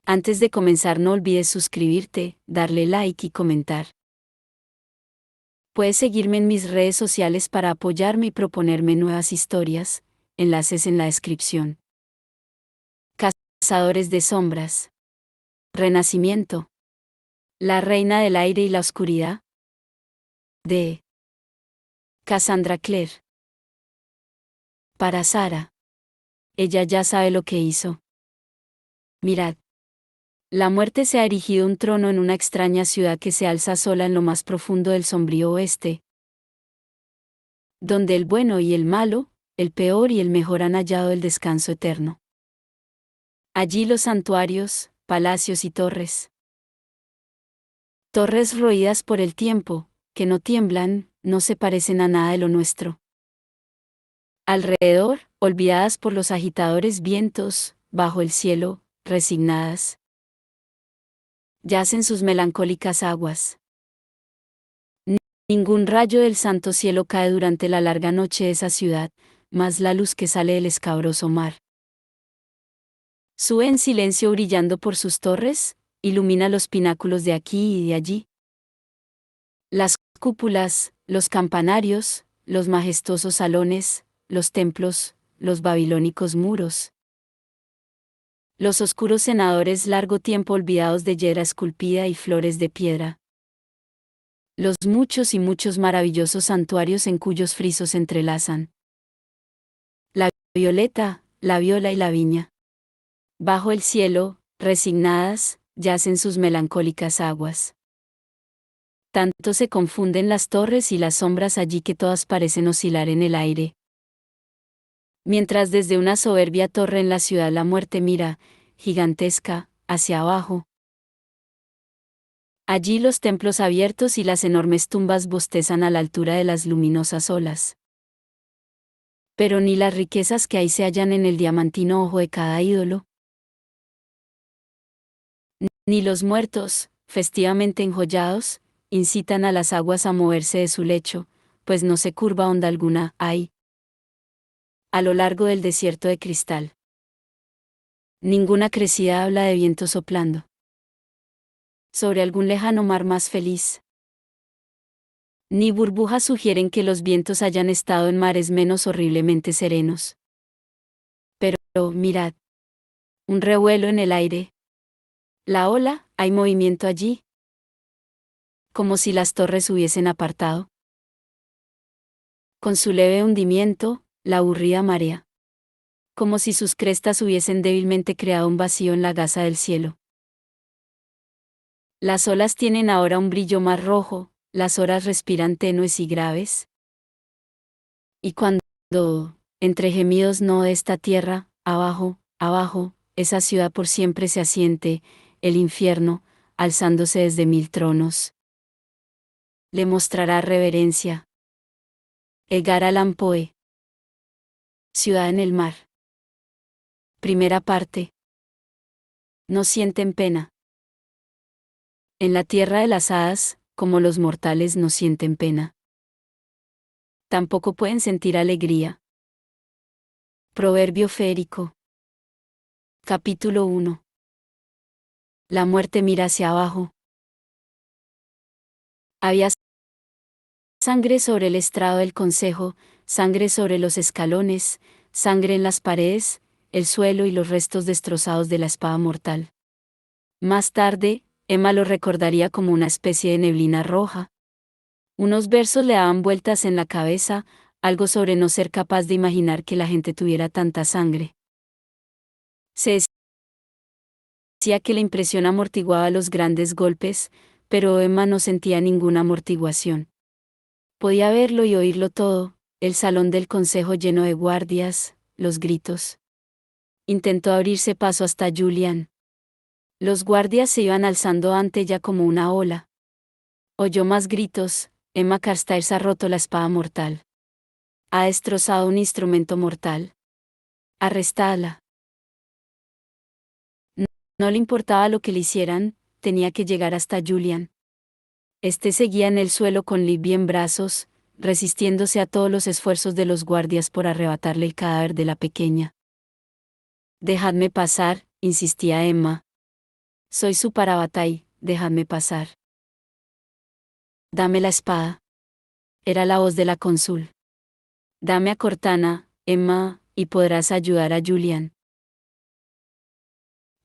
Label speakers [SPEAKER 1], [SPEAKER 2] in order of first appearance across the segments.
[SPEAKER 1] Antes de comenzar no olvides suscribirte, darle like y comentar. Puedes seguirme en mis redes sociales para apoyarme y proponerme nuevas historias, enlaces en la descripción. Cazadores de sombras. Renacimiento. La reina del aire y la oscuridad. De Cassandra Clare. Para Sara. Ella ya sabe lo que hizo. Mirad. La muerte se ha erigido un trono en una extraña ciudad que se alza sola en lo más profundo del sombrío oeste, donde el bueno y el malo, el peor y el mejor han hallado el descanso eterno. Allí los santuarios, palacios y torres. Torres roídas por el tiempo, que no tiemblan, no se parecen a nada de lo nuestro. Alrededor, olvidadas por los agitadores vientos, bajo el cielo, resignadas. Yacen sus melancólicas aguas. Ningún rayo del santo cielo cae durante la larga noche de esa ciudad, más la luz que sale del escabroso mar. Sube en silencio brillando por sus torres, ilumina los pináculos de aquí y de allí. Las cúpulas, los campanarios, los majestuosos salones, los templos, los babilónicos muros. Los oscuros cenadores largo tiempo olvidados de hiedra esculpida y flores de piedra. Los muchos y muchos maravillosos santuarios en cuyos frisos se entrelazan la violeta, la viola y la viña. Bajo el cielo, resignadas, yacen sus melancólicas aguas. Tanto se confunden las torres y las sombras allí que todas parecen oscilar en el aire. Mientras desde una soberbia torre en la ciudad la muerte mira, gigantesca, hacia abajo. Allí los templos abiertos y las enormes tumbas bostezan a la altura de las luminosas olas. Pero ni las riquezas que ahí se hallan en el diamantino ojo de cada ídolo, ni los muertos, festivamente enjollados, incitan a las aguas a moverse de su lecho, pues no se curva onda alguna hay a lo largo del desierto de cristal. Ninguna crecida habla de viento soplando sobre algún lejano mar más feliz. Ni burbujas sugieren que los vientos hayan estado en mares menos horriblemente serenos. Pero, mirad. Un revuelo en el aire. La ola, hay movimiento allí. Como si las torres hubiesen apartado. Con su leve hundimiento, la aburrida marea. Como si sus crestas hubiesen débilmente creado un vacío en la gasa del cielo. Las olas tienen ahora un brillo más rojo, las horas respiran tenues y graves. Y cuando, entre gemidos no de esta tierra, abajo, abajo, esa ciudad por siempre se asiente, el infierno, alzándose desde 1000 tronos. Le mostrará reverencia. Edgar Allan Poe. Ciudad en el mar. Primera parte. No sienten pena. En la tierra de las hadas, como los mortales no sienten pena. Tampoco pueden sentir alegría. Proverbio féerico. Capítulo 1. La muerte mira hacia abajo. Había sangre sobre el estrado del consejo, sangre sobre los escalones, sangre en las paredes, el suelo y los restos destrozados de la espada mortal. Más tarde, Emma lo recordaría como una especie de neblina roja. Unos versos le daban vueltas en la cabeza, algo sobre no ser capaz de imaginar que la gente tuviera tanta sangre. Se decía que la impresión amortiguaba los grandes golpes, pero Emma no sentía ninguna amortiguación. Podía verlo y oírlo todo, el salón del consejo lleno de guardias, los gritos. Intentó abrirse paso hasta Julian. Los guardias se iban alzando ante ella como una ola. Oyó más gritos. Emma Carstairs ha roto la espada mortal. Ha destrozado un instrumento mortal. Arrestadla. No le importaba lo que le hicieran, tenía que llegar hasta Julian. Este seguía en el suelo con Libby en brazos, resistiéndose a todos los esfuerzos de los guardias por arrebatarle el cadáver de la pequeña. Dejadme pasar, insistía Emma. Soy su Parabatay, dejadme pasar. Dame la espada. Era la voz de la cónsul. Dame a Cortana, Emma, y podrás ayudar a Julian.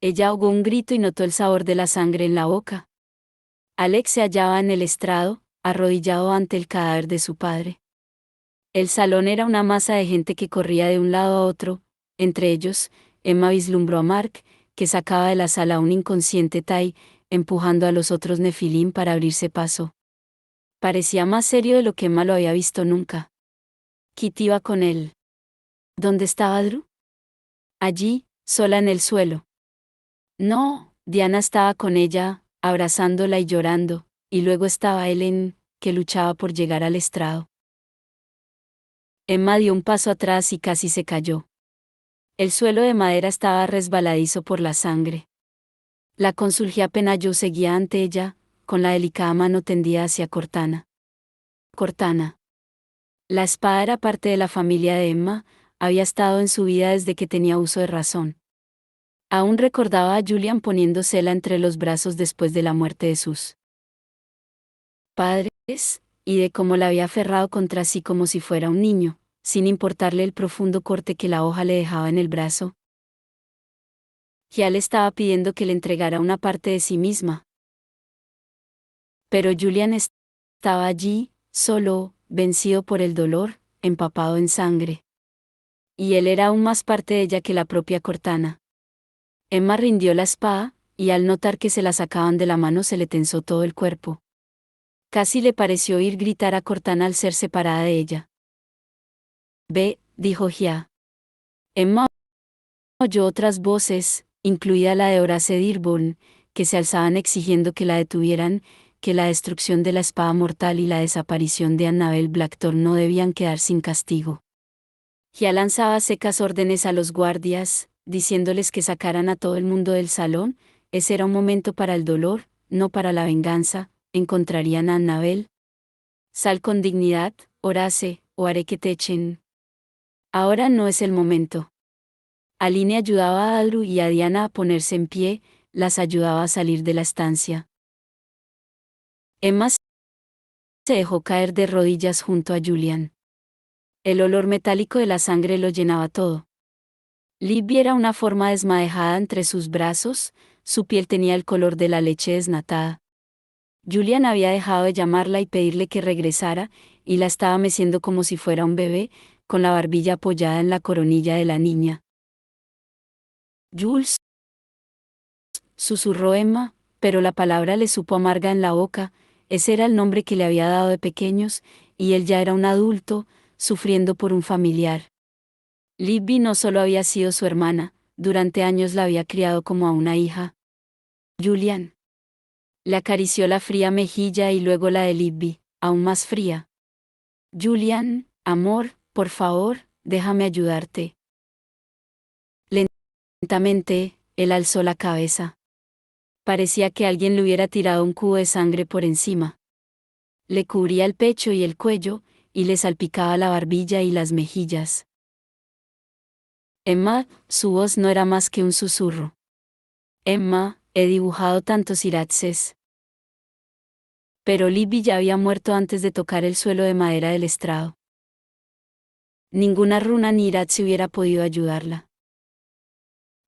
[SPEAKER 1] Ella ahogó un grito y notó el sabor de la sangre en la boca. Alex se hallaba en el estrado, arrodillado ante el cadáver de su padre. El salón era una masa de gente que corría de un lado a otro, entre ellos, Emma vislumbró a Mark, que sacaba de la sala a un inconsciente Tai, empujando a los otros Nefilim para abrirse paso. Parecía más serio de lo que Emma lo había visto nunca. Kit iba con él. ¿Dónde estaba Drew? Allí, sola en el suelo. No, Diana estaba con ella, abrazándola y llorando, y luego estaba Ellen, que luchaba por llegar al estrado. Emma dio un paso atrás y casi se cayó. El suelo de madera estaba resbaladizo por la sangre. La cónsul Penayou seguía ante ella, con la delicada mano tendida hacia Cortana. Cortana. La espada era parte de la familia de Emma, había estado en su vida desde que tenía uso de razón. Aún recordaba a Julian poniéndosela entre los brazos después de la muerte de sus padres, y de cómo la había aferrado contra sí como si fuera un niño, sin importarle el profundo corte que la hoja le dejaba en el brazo. Ya le estaba pidiendo que le entregara una parte de sí misma. Pero Julian estaba allí, solo, vencido por el dolor, empapado en sangre. Y él era aún más parte de ella que la propia Cortana. Emma rindió la espada, y al notar que se la sacaban de la mano se le tensó todo el cuerpo. Casi le pareció oír gritar a Cortana al ser separada de ella. Ve, dijo Gia. Emma oyó otras voces, incluida la de Horace Dearborn, que se alzaban exigiendo que la detuvieran, que la destrucción de la espada mortal y la desaparición de Annabel Blackthorne no debían quedar sin castigo. Gia lanzaba secas órdenes a los guardias, diciéndoles que sacaran a todo el mundo del salón. Ese era un momento para el dolor, no para la venganza. ¿Encontrarían a Annabel? Sal con dignidad, Horace, o haré que te echen. Ahora no es el momento. Aline ayudaba a Drew y a Diana a ponerse en pie, las ayudaba a salir de la estancia. Emma se dejó caer de rodillas junto a Julian. El olor metálico de la sangre lo llenaba todo. Libby era una forma desmadejada entre sus brazos, su piel tenía el color de la leche desnatada. Julian había dejado de llamarla y pedirle que regresara, y la estaba meciendo como si fuera un bebé, con la barbilla apoyada en la coronilla de la niña. Jules, susurró Emma, pero la palabra le supo amarga en la boca. Ese era el nombre que le había dado de pequeños, y él ya era un adulto, sufriendo por un familiar. Libby no solo había sido su hermana, durante años la había criado como a una hija. Julian. Le acarició la fría mejilla y luego la de Libby, aún más fría. Julian, amor, por favor, déjame ayudarte. Lentamente, él alzó la cabeza. Parecía que alguien le hubiera tirado un cubo de sangre por encima. Le cubría el pecho y el cuello, y le salpicaba la barbilla y las mejillas. Emma, su voz no era más que un susurro. Emma, he dibujado tantos iratzes. Pero Libby ya había muerto antes de tocar el suelo de madera del estrado. Ninguna runa ni iratze hubiera podido ayudarla.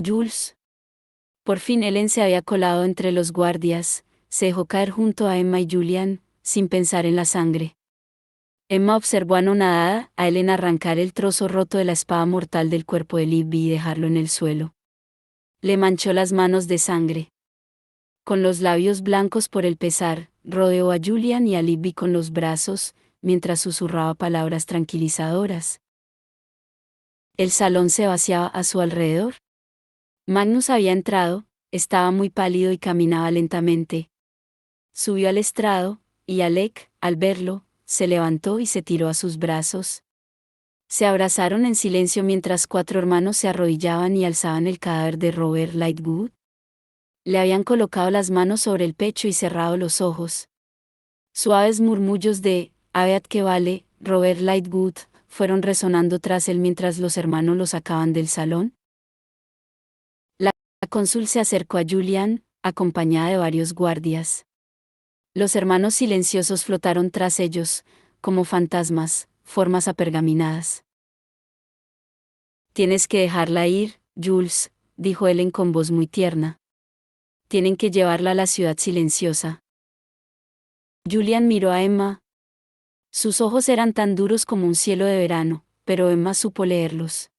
[SPEAKER 1] Jules. Por fin Ellen se había colado entre los guardias, se dejó caer junto a Emma y Julian, sin pensar en la sangre. Emma observó anonadada a Ellen arrancar el trozo roto de la espada mortal del cuerpo de Libby y dejarlo en el suelo. Le manchó las manos de sangre. Con los labios blancos por el pesar, rodeó a Julian y a Libby con los brazos, mientras susurraba palabras tranquilizadoras. El salón se vaciaba a su alrededor. Magnus había entrado, estaba muy pálido y caminaba lentamente. Subió al estrado, y Alec, al verlo, se levantó y se tiró a sus brazos. Se abrazaron en silencio mientras cuatro hermanos se arrodillaban y alzaban el cadáver de Robert Lightwood. Le habían colocado las manos sobre el pecho y cerrado los ojos. Suaves murmullos de «Abed que vale, Robert Lightwood», fueron resonando tras él mientras los hermanos lo sacaban del salón. La cónsul se acercó a Julian, acompañada de varios guardias. Los hermanos silenciosos flotaron tras ellos, como fantasmas, formas apergaminadas. Tienes que dejarla ir, Jules, dijo Ellen con voz muy tierna. Tienen que llevarla a la ciudad silenciosa. Julian miró a Emma. Sus ojos eran tan duros como un cielo de verano, pero Emma supo leerlos.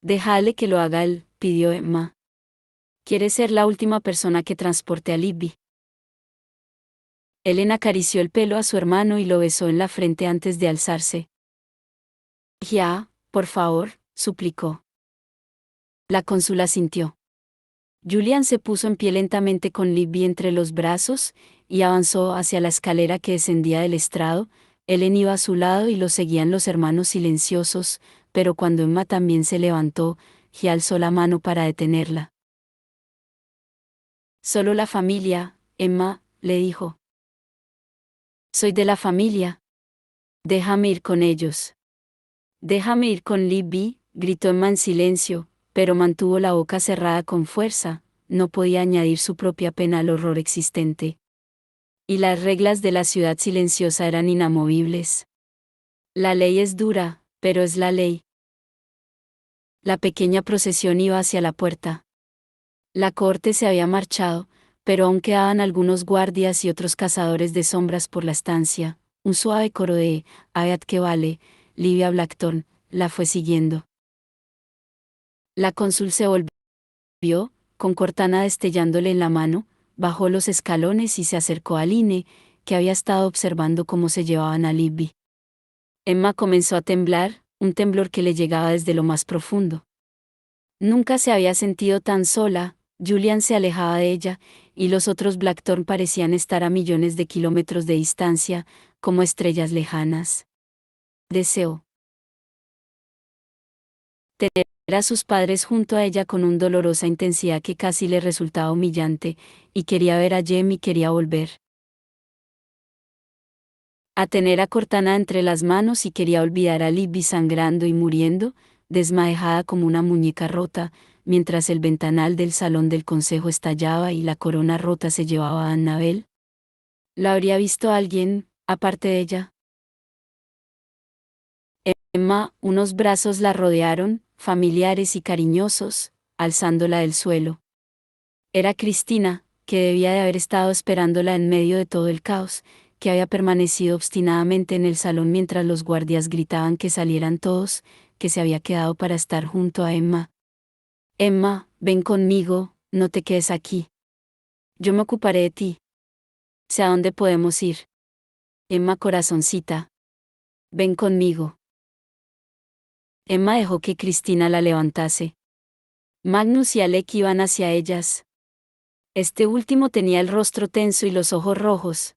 [SPEAKER 1] Déjale que lo haga él, pidió Emma. Quiere ser la última persona que transporte a Libby. Ellen acarició el pelo a su hermano y lo besó en la frente antes de alzarse. Ya, por favor, suplicó. La cónsula sintió. Julian se puso en pie lentamente con Libby entre los brazos, y avanzó hacia la escalera que descendía del estrado. Ellen iba a su lado y lo seguían los hermanos silenciosos, pero cuando Emma también se levantó, Gia alzó la mano para detenerla. Solo la familia, Emma, le dijo. Soy de la familia. Déjame ir con ellos. Déjame ir con Libby, gritó Emma en silencio, pero mantuvo la boca cerrada con fuerza, no podía añadir su propia pena al horror existente. Y las reglas de la ciudad silenciosa eran inamovibles. La ley es dura, pero es la ley. La pequeña procesión iba hacia la puerta. La corte se había marchado, pero aún quedaban algunos guardias y otros cazadores de sombras por la estancia. Un suave coro de «Ayat que vale», Livia Blackthorne, la fue siguiendo. La cónsul se volvió, con Cortana destellándole en la mano, bajó los escalones y se acercó a Line, que había estado observando cómo se llevaban a Libby. Emma comenzó a temblar, un temblor que le llegaba desde lo más profundo. Nunca se había sentido tan sola. Julian se alejaba de ella, y los otros Blackthorne parecían estar a millones de kilómetros de distancia, como estrellas lejanas. Deseó tener a sus padres junto a ella con una dolorosa intensidad que casi le resultaba humillante, y quería ver a Jem y quería volver a tener a Cortana entre las manos y quería olvidar a Libby sangrando y muriendo, desmadejada como una muñeca rota, mientras el ventanal del salón del consejo estallaba y la corona rota se llevaba a Annabel. ¿La habría visto alguien, aparte de ella? Emma, unos brazos la rodearon, familiares y cariñosos, alzándola del suelo. Era Cristina, que debía de haber estado esperándola en medio de todo el caos, que había permanecido obstinadamente en el salón mientras los guardias gritaban que salieran todos, que se había quedado para estar junto a Emma. Emma, ven conmigo, no te quedes aquí. Yo me ocuparé de ti. Sé a dónde podemos ir. Emma corazoncita. Ven conmigo. Emma dejó que Cristina la levantase. Magnus y Alec iban hacia ellas. Este último tenía el rostro tenso y los ojos rojos.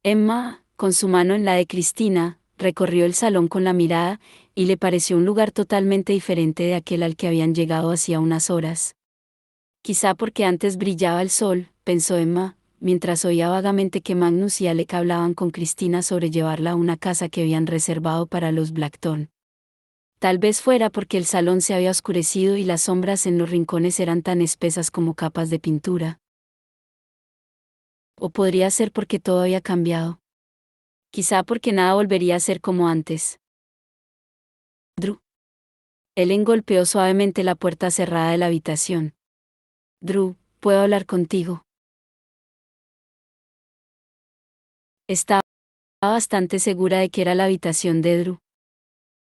[SPEAKER 1] Emma, con su mano en la de Cristina, recorrió el salón con la mirada, y le pareció un lugar totalmente diferente de aquel al que habían llegado hacía unas horas. Quizá porque antes brillaba el sol, pensó Emma, mientras oía vagamente que Magnus y Alec hablaban con Cristina sobre llevarla a una casa que habían reservado para los Blackthorne. Tal vez fuera porque el salón se había oscurecido y las sombras en los rincones eran tan espesas como capas de pintura. O podría ser porque todo había cambiado. Quizá porque nada volvería a ser como antes. Drew. Ellen golpeó suavemente la puerta cerrada de la habitación. Drew, ¿puedo hablar contigo? Estaba bastante segura de que era la habitación de Drew.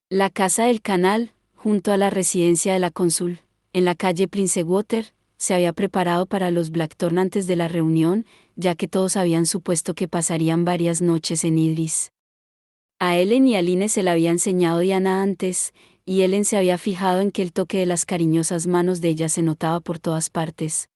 [SPEAKER 1] La casa del canal, junto a la residencia de la cónsul, en la calle Prince Water, se había preparado para los Blackthorne antes de la reunión, ya que todos habían supuesto que pasarían varias noches en Idris. A Ellen y a Line se la había enseñado Diana antes, y Ellen se había fijado en que el toque de las cariñosas manos de ella se notaba por todas partes.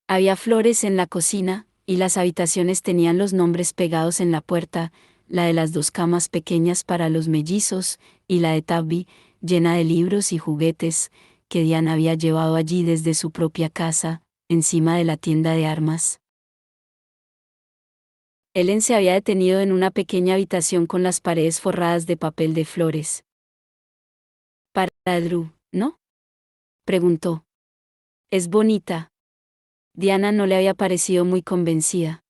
[SPEAKER 1] Había flores en la cocina, y las habitaciones tenían los nombres pegados en la puerta, la de las dos camas pequeñas para los mellizos, y la de Tabby, llena de libros y juguetes, que Diana había llevado allí desde su propia casa, encima de la tienda de armas. Ellen se había detenido en una pequeña habitación con las paredes forradas de papel de flores. Para Drew, ¿no? Preguntó. Es bonita. Diana no le había parecido muy convencida.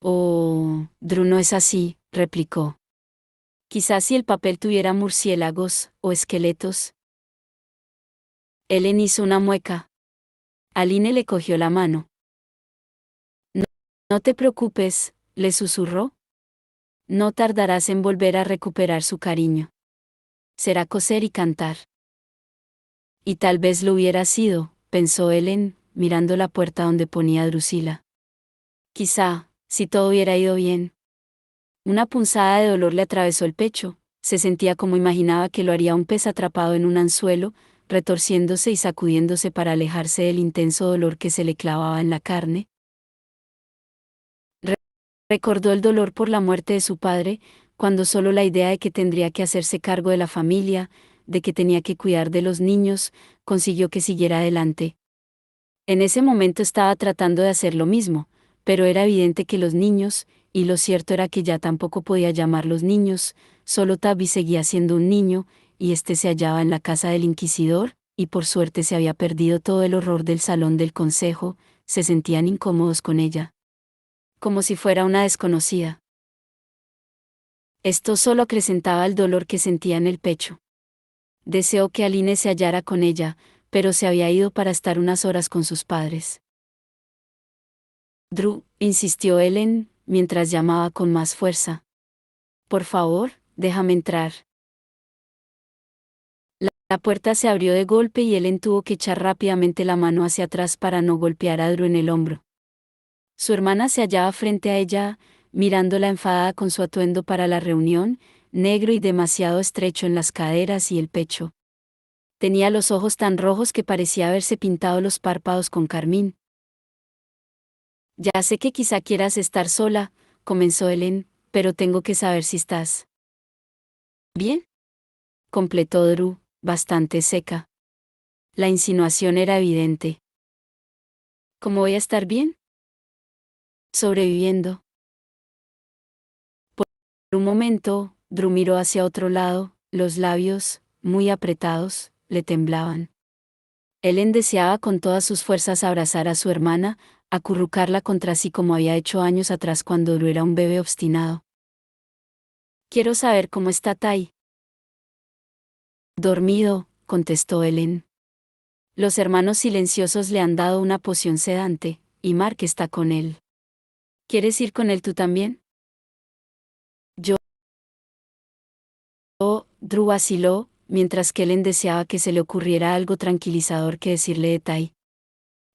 [SPEAKER 1] Oh, Drew no es así, replicó. Quizás si el papel tuviera murciélagos o esqueletos. Ellen hizo una mueca. Aline le cogió la mano. No, no te preocupes, le susurró. No tardarás en volver a recuperar su cariño. Será coser y cantar. Y tal vez lo hubiera sido, pensó Ellen, mirando la puerta donde ponía Drusila. Quizá, si todo hubiera ido bien. Una punzada de dolor le atravesó el pecho, se sentía como imaginaba que lo haría un pez atrapado en un anzuelo, retorciéndose y sacudiéndose para alejarse del intenso dolor que se le clavaba en la carne. Recordó el dolor por la muerte de su padre, cuando solo la idea de que tendría que hacerse cargo de la familia, de que tenía que cuidar de los niños, consiguió que siguiera adelante. En ese momento estaba tratando de hacer lo mismo, pero era evidente que los niños, y lo cierto era que ya tampoco podía llamarlos niños, solo Tabby seguía siendo un niño, y éste se hallaba en la casa del inquisidor, y por suerte se había perdido todo el horror del salón del consejo, se sentían incómodos con ella. Como si fuera una desconocida. Esto solo acrecentaba el dolor que sentía en el pecho. Deseó que Aline se hallara con ella, pero se había ido para estar unas horas con sus padres. Drew, insistió Ellen, mientras llamaba con más fuerza. Por favor, déjame entrar. La puerta se abrió de golpe y Ellen tuvo que echar rápidamente la mano hacia atrás para no golpear a Drew en el hombro. Su hermana se hallaba frente a ella, mirándola enfadada con su atuendo para la reunión, negro y demasiado estrecho en las caderas y el pecho. Tenía los ojos tan rojos que parecía haberse pintado los párpados con carmín. Ya sé que quizá quieras estar sola, comenzó Ellen, pero tengo que saber si estás bien, completó Drew, bastante seca. La insinuación era evidente. ¿Cómo voy a estar bien? Sobreviviendo. Por un momento, Drew miró hacia otro lado, los labios, muy apretados, le temblaban. Ellen deseaba con todas sus fuerzas abrazar a su hermana, acurrucarla contra sí como había hecho años atrás cuando Drew era un bebé obstinado. Quiero saber cómo está Tai. Dormido, contestó Ellen. Los hermanos silenciosos le han dado una poción sedante, y Mark está con él. ¿Quieres ir con él tú también? Yo. Drew vaciló, mientras que Ellen deseaba que se le ocurriera algo tranquilizador que decirle de Tai.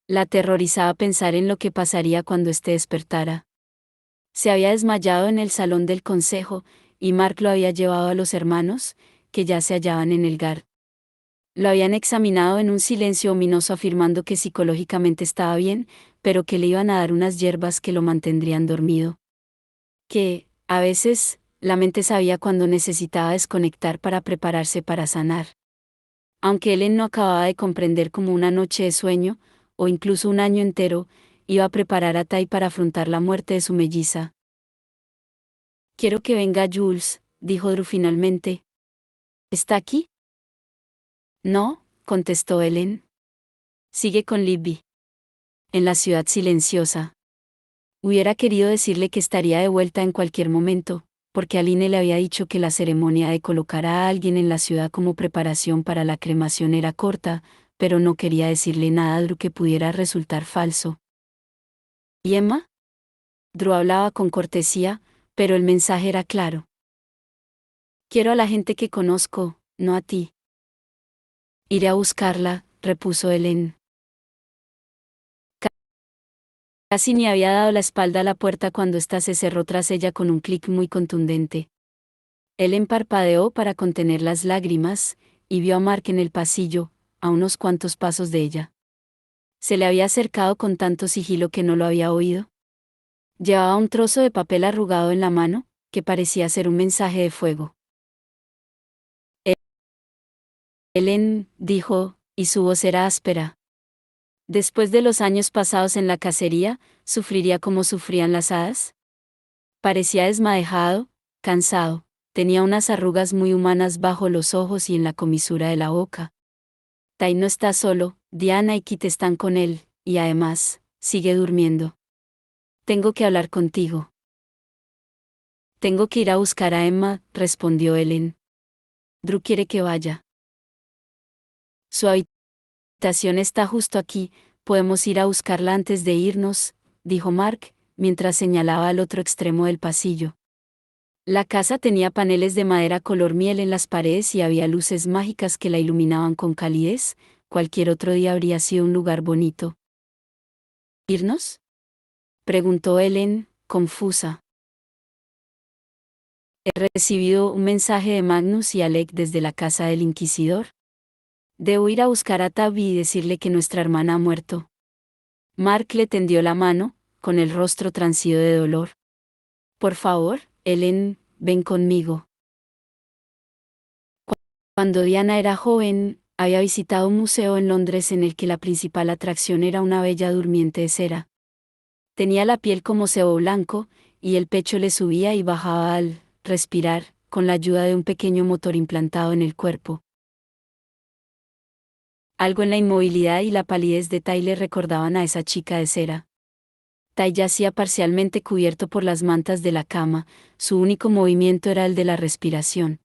[SPEAKER 1] La aterrorizaba pensar en lo que pasaría cuando éste despertara. Se había desmayado en el salón del consejo, y Mark lo había llevado a los hermanos, que ya se hallaban en el GAR. Lo habían examinado en un silencio ominoso afirmando que psicológicamente estaba bien, pero que le iban a dar unas hierbas que lo mantendrían dormido. Que, a veces, la mente sabía cuando necesitaba desconectar para prepararse para sanar. Aunque Ellen no acababa de comprender cómo una noche de sueño, o incluso un año entero, iba a preparar a Tai para afrontar la muerte de su melliza. Quiero que venga Jules, dijo Drew finalmente. ¿Está aquí? No, contestó Ellen. Sigue con Libby. En la ciudad silenciosa. Hubiera querido decirle que estaría de vuelta en cualquier momento, porque Aline le había dicho que la ceremonia de colocar a alguien en la ciudad como preparación para la cremación era corta, pero no quería decirle nada a Drew que pudiera resultar falso. ¿Y Emma? Drew hablaba con cortesía, pero el mensaje era claro. Quiero a la gente que conozco, no a ti. Iré a buscarla, repuso Ellen. Casi ni había dado la espalda a la puerta cuando ésta se cerró tras ella con un clic muy contundente. Ellen parpadeó para contener las lágrimas, y vio a Mark en el pasillo, a unos cuantos pasos de ella. Se le había acercado con tanto sigilo que no lo había oído. Llevaba un trozo de papel arrugado en la mano, que parecía ser un mensaje de fuego. Ellen, dijo, y su voz era áspera. Después de los años pasados en la cacería, ¿sufriría como sufrían las hadas? Parecía desmadejado, cansado, tenía unas arrugas muy humanas bajo los ojos y en la comisura de la boca. Tai no está solo, Diana y Kit están con él, y además, sigue durmiendo. Tengo que hablar contigo. Tengo que ir a buscar a Emma, respondió Ellen. Drew quiere que vaya. Su habitación está justo aquí, podemos ir a buscarla antes de irnos, dijo Mark, mientras señalaba al otro extremo del pasillo. La casa tenía paneles de madera color miel en las paredes y había luces mágicas que la iluminaban con calidez. Cualquier otro día habría sido un lugar bonito. ¿Irnos?, preguntó Ellen, confusa. He recibido un mensaje de Magnus y Alec desde la casa del inquisidor. Debo ir a buscar a Tabby y decirle que nuestra hermana ha muerto. Mark le tendió la mano, con el rostro transido de dolor. Por favor, Ellen, ven conmigo. Cuando Diana era joven, había visitado un museo en Londres en el que la principal atracción era una bella durmiente de cera. Tenía la piel como cebo blanco, y el pecho le subía y bajaba al respirar, con la ayuda de un pequeño motor implantado en el cuerpo. Algo en la inmovilidad y la palidez de Tai le recordaban a esa chica de cera. Tai yacía parcialmente cubierto por las mantas de la cama, su único movimiento era el de la respiración.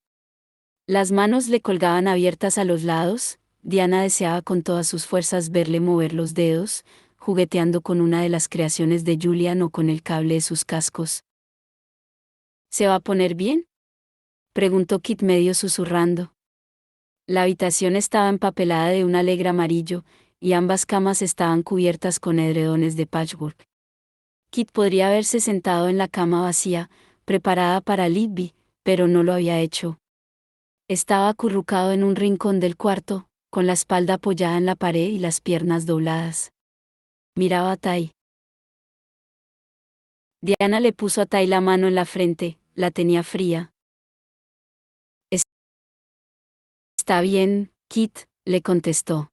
[SPEAKER 1] Las manos le colgaban abiertas a los lados. Diana deseaba con todas sus fuerzas verle mover los dedos, jugueteando con una de las creaciones de Julian o con el cable de sus cascos. ¿Se va a poner bien?, preguntó Kit medio susurrando. La habitación estaba empapelada de un alegre amarillo, y ambas camas estaban cubiertas con edredones de patchwork. Kit podría haberse sentado en la cama vacía, preparada para Libby, pero no lo había hecho. Estaba acurrucado en un rincón del cuarto, con la espalda apoyada en la pared y las piernas dobladas. Miraba a Tai. Diana le puso a Tai la mano en la frente, la tenía fría. Está bien, Kit, le contestó.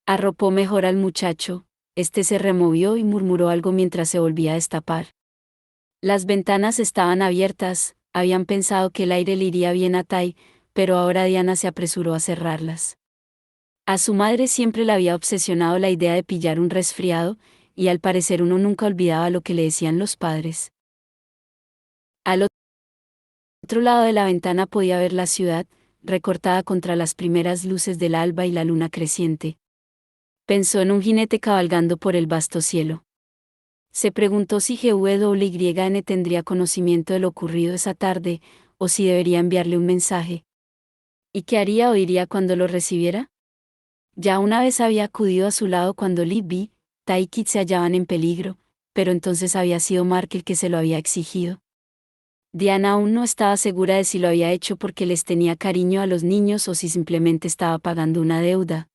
[SPEAKER 1] Arropó mejor al muchacho, este se removió y murmuró algo mientras se volvía a destapar. Las ventanas estaban abiertas, habían pensado que el aire le iría bien a Tai, pero ahora Diana se apresuró a cerrarlas. A su madre siempre le había obsesionado la idea de pillar un resfriado, y al parecer uno nunca olvidaba lo que le decían los padres. Al otro lado de la ventana podía ver la ciudad, recortada contra las primeras luces del alba y la luna creciente. Pensó en un jinete cabalgando por el vasto cielo. Se preguntó si GWYN tendría conocimiento de lo ocurrido esa tarde, o si debería enviarle un mensaje. ¿Y qué haría o diría cuando lo recibiera? Ya una vez había acudido a su lado cuando Libby, Tai y Kit se hallaban en peligro, pero entonces había sido Mark el que se lo había exigido. Diana aún no estaba segura de si lo había hecho porque les tenía cariño a los niños o si simplemente estaba pagando una deuda.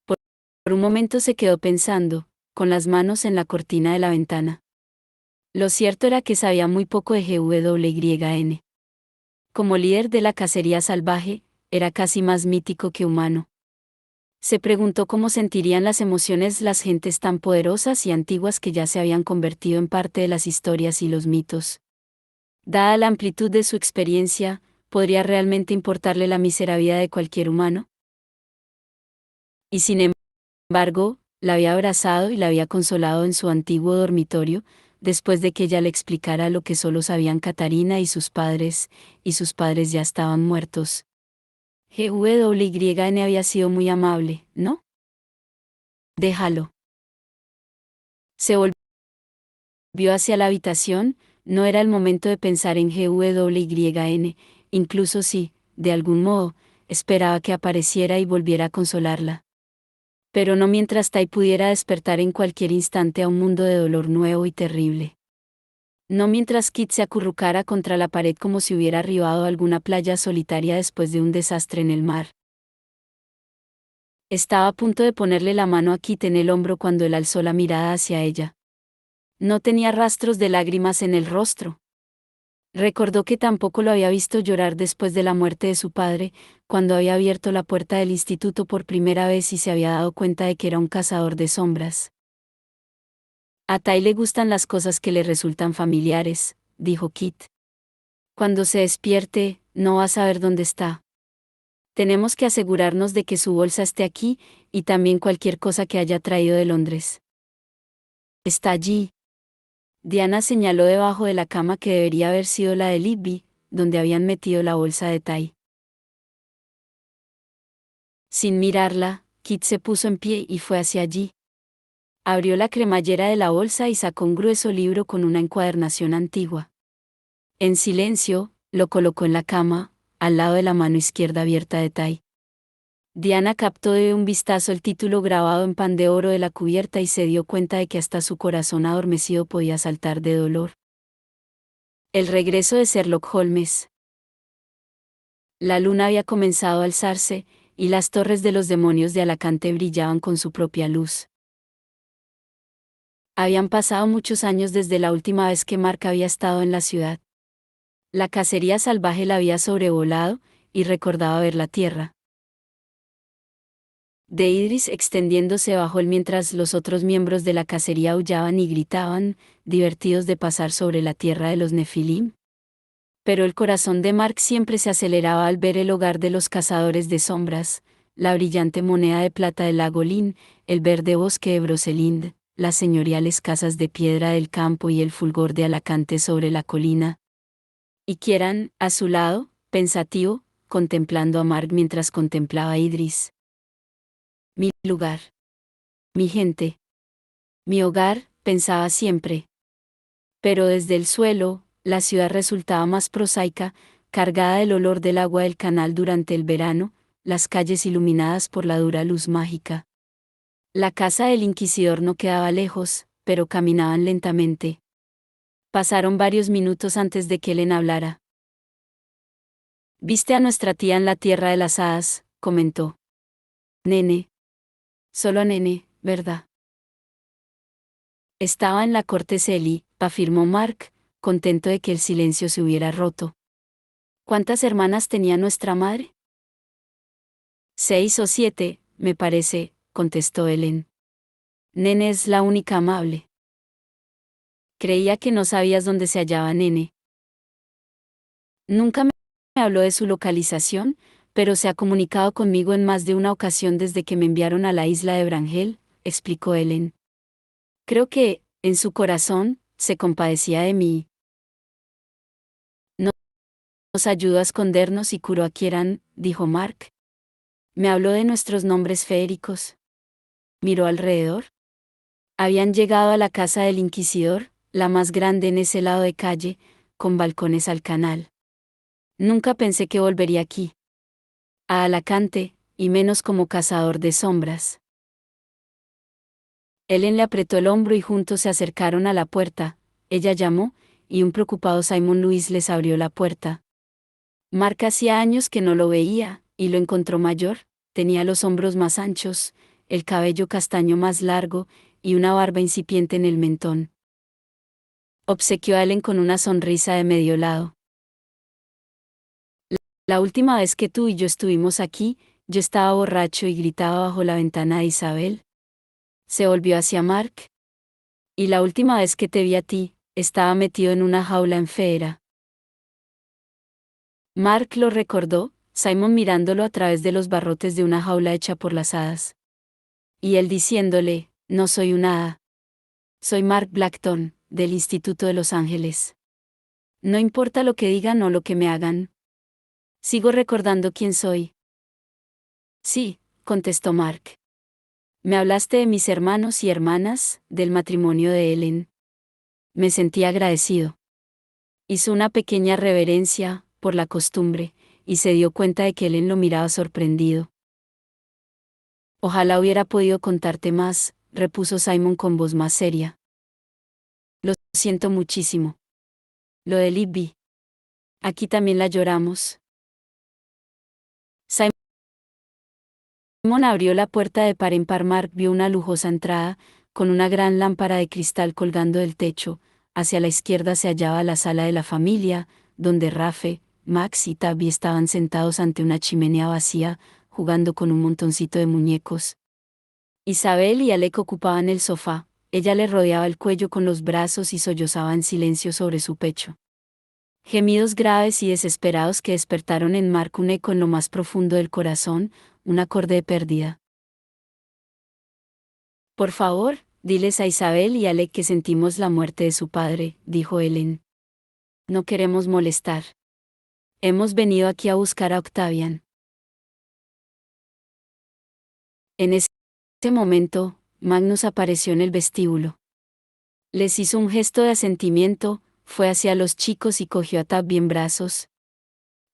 [SPEAKER 1] Por un momento se quedó pensando, con las manos en la cortina de la ventana. Lo cierto era que sabía muy poco de GWYN. Como líder de la cacería salvaje, era casi más mítico que humano. Se preguntó cómo sentirían las emociones las gentes tan poderosas y antiguas que ya se habían convertido en parte de las historias y los mitos. Dada la amplitud de su experiencia, ¿podría realmente importarle la mísera vida de cualquier humano? Y sin embargo, la había abrazado y la había consolado en su antiguo dormitorio, después de que ella le explicara lo que solo sabían Katarina y sus padres ya estaban muertos. GWYN había sido muy amable, ¿no? Déjalo. Se volvió hacia la habitación. No era el momento de pensar en GWYN, incluso si, de algún modo, esperaba que apareciera y volviera a consolarla. Pero no mientras Tai pudiera despertar en cualquier instante a un mundo de dolor nuevo y terrible. No mientras Kit se acurrucara contra la pared como si hubiera arribado a alguna playa solitaria después de un desastre en el mar. Estaba a punto de ponerle la mano a Kit en el hombro cuando él alzó la mirada hacia ella. No tenía rastros de lágrimas en el rostro. Recordó que tampoco lo había visto llorar después de la muerte de su padre, cuando había abierto la puerta del instituto por primera vez y se había dado cuenta de que era un cazador de sombras. A Tai le gustan las cosas que le resultan familiares, dijo Kit. Cuando se despierte, no va a saber dónde está. Tenemos que asegurarnos de que su bolsa esté aquí, y también cualquier cosa que haya traído de Londres. Está allí. Diana señaló debajo de la cama que debería haber sido la de Libby, donde habían metido la bolsa de Ty. Sin mirarla, Kit se puso en pie y fue hacia allí. Abrió la cremallera de la bolsa y sacó un grueso libro con una encuadernación antigua. En silencio, lo colocó en la cama, al lado de la mano izquierda abierta de Ty. Diana captó de un vistazo el título grabado en pan de oro de la cubierta y se dio cuenta de que hasta su corazón adormecido podía saltar de dolor. El regreso de Sherlock Holmes. La luna había comenzado a alzarse, y las torres de los demonios de Alacante brillaban con su propia luz. Habían pasado muchos años desde la última vez que Mark había estado en la ciudad. La cacería salvaje la había sobrevolado, y recordaba ver la tierra de Idris extendiéndose bajo él mientras los otros miembros de la cacería aullaban y gritaban, divertidos de pasar sobre la tierra de los Nefilim. Pero el corazón de Mark siempre se aceleraba al ver el hogar de los cazadores de sombras, la brillante moneda de plata del lago Lin, el verde bosque de Brocelind, las señoriales casas de piedra del campo y el fulgor de Alacante sobre la colina. Y Kieran, a su lado, pensativo, contemplando a Mark mientras contemplaba a Idris. Mi lugar. Mi gente. Mi hogar, pensaba siempre. Pero desde el suelo, la ciudad resultaba más prosaica, cargada del olor del agua del canal durante el verano, las calles iluminadas por la dura luz mágica. La casa del inquisidor no quedaba lejos, pero caminaban lentamente. Pasaron varios minutos antes de que Helen hablara. «Viste a nuestra tía en la tierra de las hadas», comentó. «Nene. Solo a Nene, ¿verdad?» «Estaba en la corte Selly», afirmó Mark, contento de que el silencio se hubiera roto. «¿Cuántas hermanas tenía nuestra madre?» 6 o 7, me parece, contestó Helen. Nene es la única amable. Creía que no sabías dónde se hallaba Nene. Nunca me habló de su localización, pero se ha comunicado conmigo en más de una ocasión desde que me enviaron a la isla de Brangel, explicó Helen. Creo que, en su corazón, se compadecía de mí. Nos ayudó a escondernos y curó a Kieran, dijo Mark. Me habló de nuestros nombres feéricos. Miró alrededor. Habían llegado a la casa del inquisidor, la más grande en ese lado de calle, con balcones al canal. Nunca pensé que volvería aquí. A Alacante, y menos como cazador de sombras. Helen le apretó el hombro y juntos se acercaron a la puerta. Ella llamó, y un preocupado Simon Louis les abrió la puerta. Mark hacía años que no lo veía, y lo encontró mayor, tenía los hombros más anchos, el cabello castaño más largo, y una barba incipiente en el mentón. Obsequió a Helen con una sonrisa de medio lado. La última vez que tú y yo estuvimos aquí, yo estaba borracho y gritaba bajo la ventana de Isabel. Se volvió hacia Mark. Y la última vez que te vi a ti, estaba metido en una jaula en Feera. Mark lo recordó, Simon mirándolo a través de los barrotes de una jaula hecha por las hadas. Y él diciéndole, no soy una hada. Soy Mark Blackton, del Instituto de Los Ángeles. No importa lo que digan o lo que me hagan. Sigo recordando quién soy. Sí, contestó Mark. Me hablaste de mis hermanos y hermanas, del matrimonio de Helen. Me sentí agradecido. Hizo una pequeña reverencia, por la costumbre, y se dio cuenta de que Helen lo miraba sorprendido. Ojalá hubiera podido contarte más, repuso Simon con voz más seria. Lo siento muchísimo. Lo de Libby. Aquí también la lloramos. Simon abrió la puerta de par en par. Mark vio una lujosa entrada, con una gran lámpara de cristal colgando del techo. Hacia la izquierda se hallaba la sala de la familia, donde Rafe, Max y Tabby estaban sentados ante una chimenea vacía, jugando con un montoncito de muñecos. Isabel y Alec ocupaban el sofá, ella le rodeaba el cuello con los brazos y sollozaba en silencio sobre su pecho. Gemidos graves y desesperados que despertaron en Mark un eco en lo más profundo del corazón, un acorde de pérdida. Por favor, diles a Isabel y Alec que sentimos la muerte de su padre, dijo Ellen. No queremos molestar. Hemos venido aquí a buscar a Octavian. En ese momento, Magnus apareció en el vestíbulo. Les hizo un gesto de asentimiento, fue hacia los chicos y cogió a Tabby en brazos.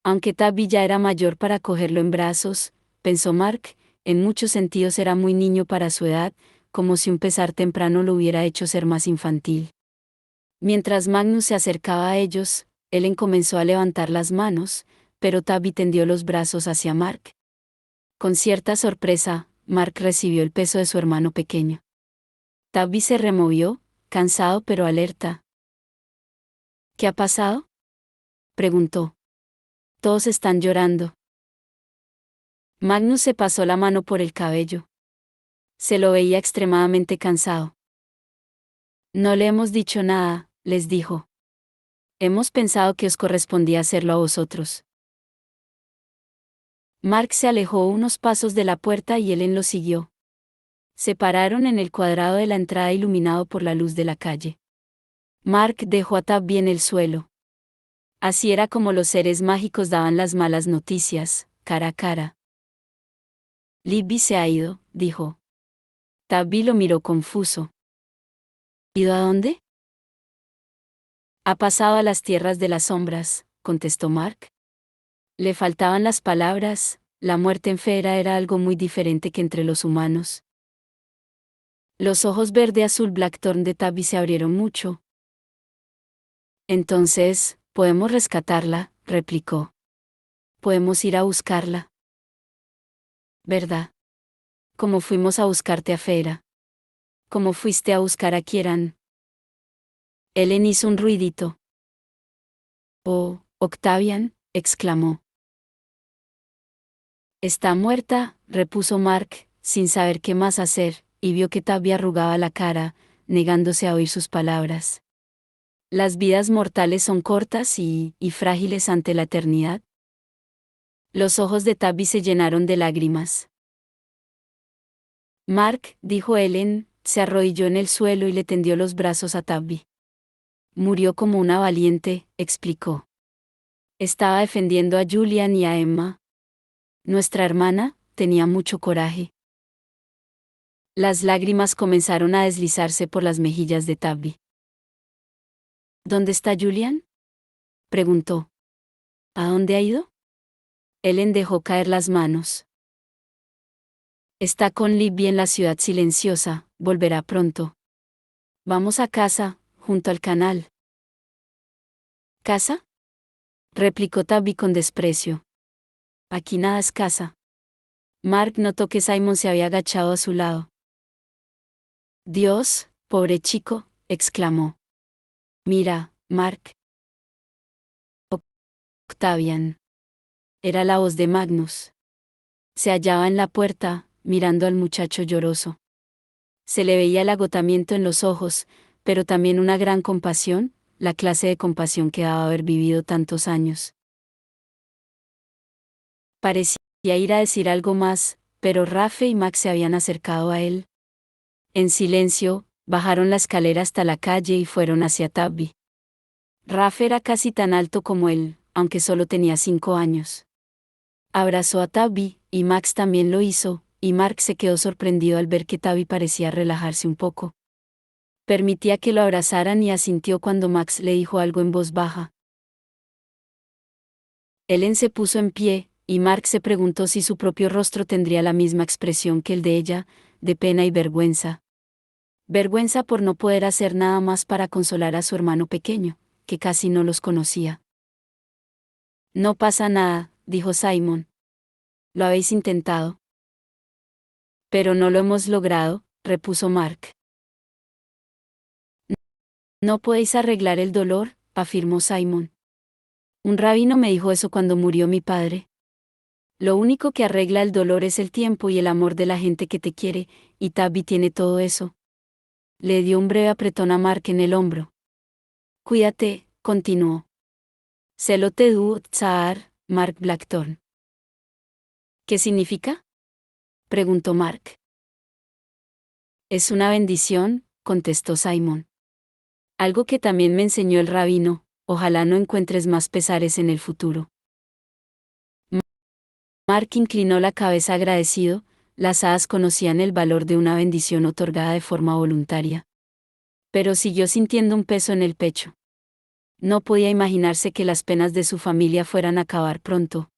[SPEAKER 1] Aunque Tabby ya era mayor para cogerlo en brazos, pensó Mark, en muchos sentidos era muy niño para su edad, como si un pesar temprano lo hubiera hecho ser más infantil. Mientras Magnus se acercaba a ellos, Ellen comenzó a levantar las manos, pero Tabby tendió los brazos hacia Mark. Con cierta sorpresa, Mark recibió el peso de su hermano pequeño. Tabby se removió, cansado pero alerta. ¿Qué ha pasado?, preguntó. Todos están llorando. Magnus se pasó la mano por el cabello. Se lo veía extremadamente cansado. No le hemos dicho nada, les dijo. Hemos pensado que os correspondía hacerlo a vosotros. Mark se alejó unos pasos de la puerta y Ellen lo siguió. Se pararon en el cuadrado de la entrada iluminado por la luz de la calle. Mark dejó a Tabby en el suelo. Así era como los seres mágicos daban las malas noticias, cara a cara. Libby se ha ido, dijo. Tabby lo miró confuso. ¿Ido a dónde? Ha pasado a las tierras de las sombras, contestó Mark. Le faltaban las palabras, la muerte en Fera era algo muy diferente que entre los humanos. Los ojos verde-azul Blackthorn de Tabby se abrieron mucho. Entonces, podemos rescatarla, replicó. Podemos ir a buscarla. ¿Verdad? Como fuimos a buscarte a Fera. Como fuiste a buscar a Kieran. Ellen hizo un ruidito. Oh, Octavian, exclamó. Está muerta, repuso Mark, sin saber qué más hacer, y vio que Tabby arrugaba la cara, negándose a oír sus palabras. Las vidas mortales son cortas y frágiles ante la eternidad. Los ojos de Tabby se llenaron de lágrimas. Mark, dijo Ellen, se arrodilló en el suelo y le tendió los brazos a Tabby. Murió como una valiente, explicó. Estaba defendiendo a Julian y a Emma. Nuestra hermana tenía mucho coraje. Las lágrimas comenzaron a deslizarse por las mejillas de Tabby. ¿Dónde está Julian?, preguntó. ¿A dónde ha ido? Ellen dejó caer las manos. Está con Libby en la ciudad silenciosa, volverá pronto. Vamos a casa, junto al canal. ¿Casa?, replicó Tabby con desprecio. Aquí nada es casa. Mark notó que Simon se había agachado a su lado. Dios, pobre chico, exclamó. Mira, Mark. Octavian. Era la voz de Magnus. Se hallaba en la puerta, mirando al muchacho lloroso. Se le veía el agotamiento en los ojos, pero también una gran compasión, la clase de compasión que daba haber vivido tantos años. Parecía ir a decir algo más, pero Rafe y Max se habían acercado a él. En silencio, bajaron la escalera hasta la calle y fueron hacia Tabby. Rafe era casi tan alto como él, aunque solo tenía 5 años. Abrazó a Tabby, y Max también lo hizo, y Mark se quedó sorprendido al ver que Tabby parecía relajarse un poco. Permitía que lo abrazaran y asintió cuando Max le dijo algo en voz baja. Ellen se puso en pie, y Mark se preguntó si su propio rostro tendría la misma expresión que el de ella, de pena y vergüenza. Vergüenza por no poder hacer nada más para consolar a su hermano pequeño, que casi no los conocía. No pasa nada, dijo Simon. Lo habéis intentado. Pero no lo hemos logrado, repuso Mark. No podéis arreglar el dolor, afirmó Simon. Un rabino me dijo eso cuando murió mi padre. Lo único que arregla el dolor es el tiempo y el amor de la gente que te quiere, y Tabby tiene todo eso. Le dio un breve apretón a Mark en el hombro. Cuídate, continuó. Selote du Tsar, Mark Blackthorn. ¿Qué significa?, preguntó Mark. Es una bendición, contestó Simon. Algo que también me enseñó el rabino, ojalá no encuentres más pesares en el futuro. Mark inclinó la cabeza agradecido, las hadas conocían el valor de una bendición otorgada de forma voluntaria. Pero siguió sintiendo un peso en el pecho. No podía imaginarse que las penas de su familia fueran a acabar pronto,